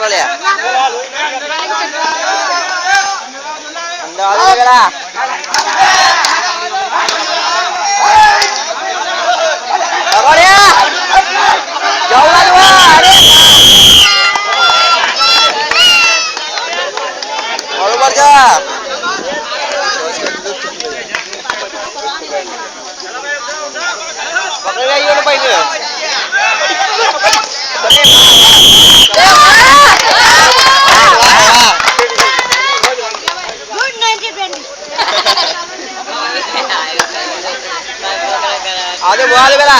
પકડો લે અંડા આલે ગલા પકડ્યા જાવલા દવા અરે બરોબર છે પકડી ગયો ને ભાઈ आगे बुआ ले बेला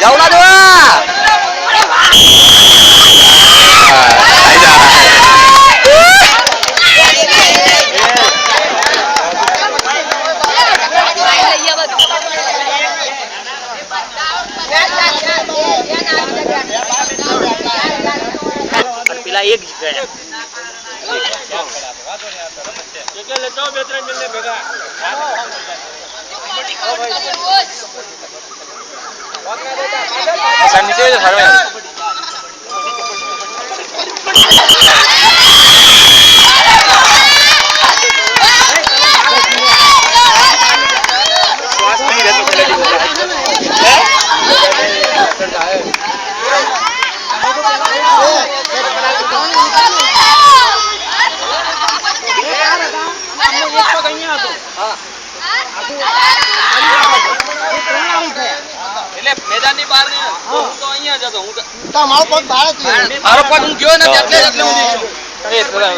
जाओ ना दुआ पिला एक गया के ले जाओ बेतरे मिलने भेगा सर नीचे जो सर में श्वास नहीं रहे तो क्वालिटी मैदान ની બહાર નહીં હું તો અહીંયા જતો હું તો મારો પગ બહાર જ મારો પગ હું ગયો ને એટલે હું એ થોડા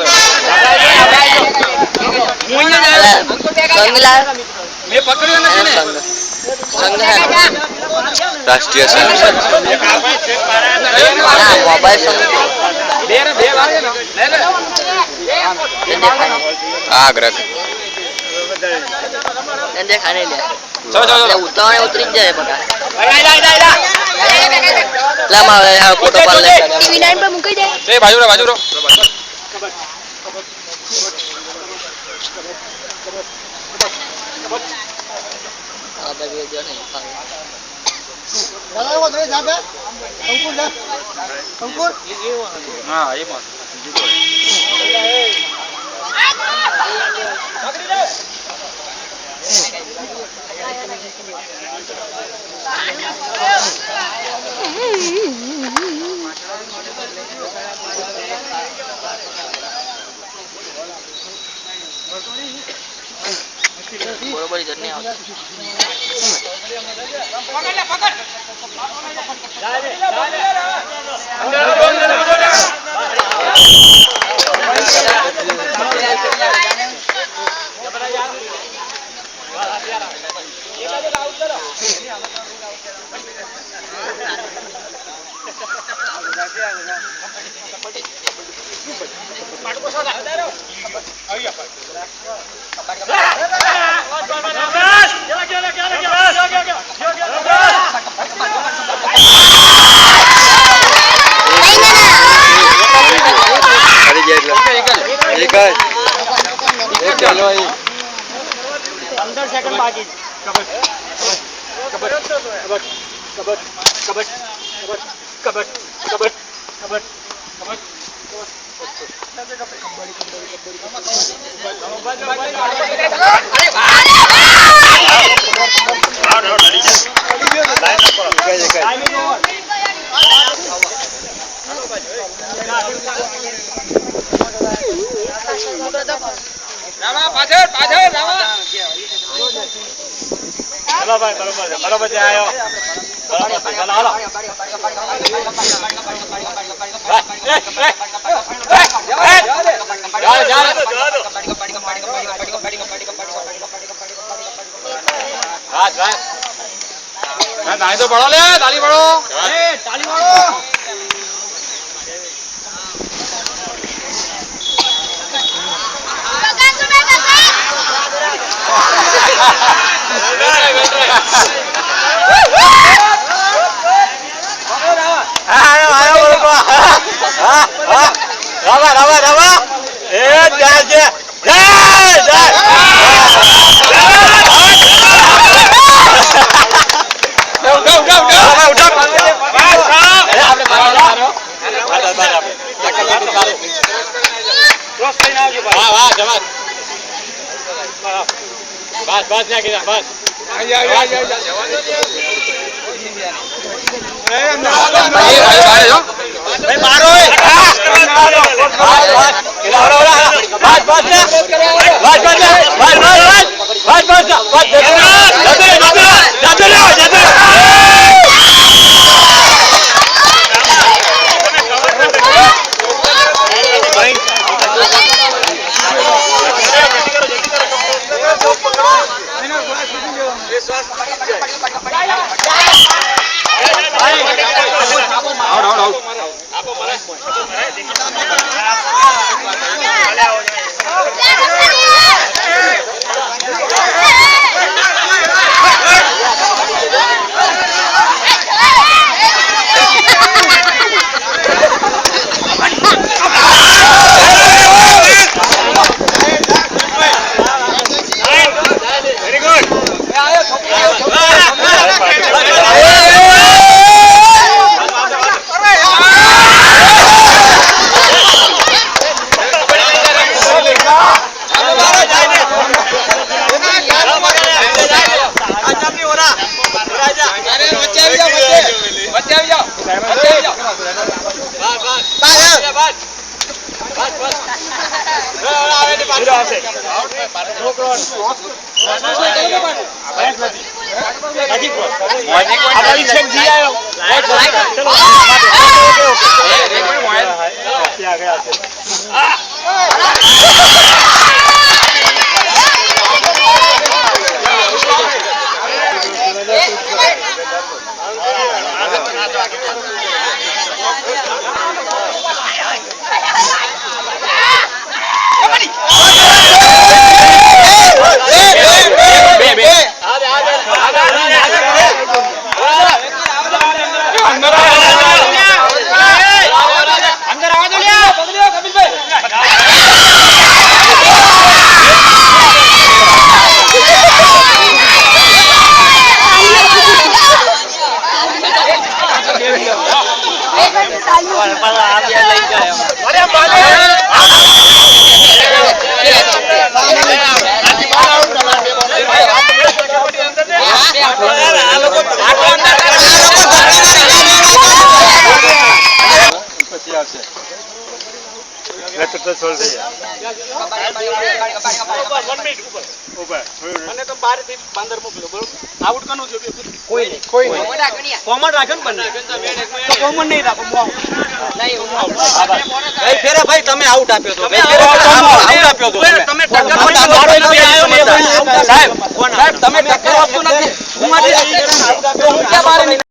હું અહીંયા જાય સંગલા મે પકડ્યો નથી ને સંગ હે રાષ્ટ્રીય સંઘ મોબાઈલ સંઘ બે વાર ને લે આગ્રહ એને ખાને લે चलो उतारे उतरी जाए बका लमा फोटो पाल ले टीवी 9 पे मुकई दे ए बाजू रो आ बाजू जो नहीं चलो वो जा पे अंकुर हां ये मत पकड़ी दे बरोबर इधर नहीं आता पकड़ चलो 15 सेकंड बाकी रामा पाछળ रामा चलो भाई बराबर से आयो बराबर से चलो हालो ताली तो बढ़ो ले ताली बढ़ो ताली बढ़ो रामा ए जय जय go વાહ વાહ જમાત બસ બસ ના કીધા બસ કોમન રાખો કોમન નહીં રાખો ભાઈ તમે આઉટ આપ્યો તો તમે ટક્કર આપતું નથી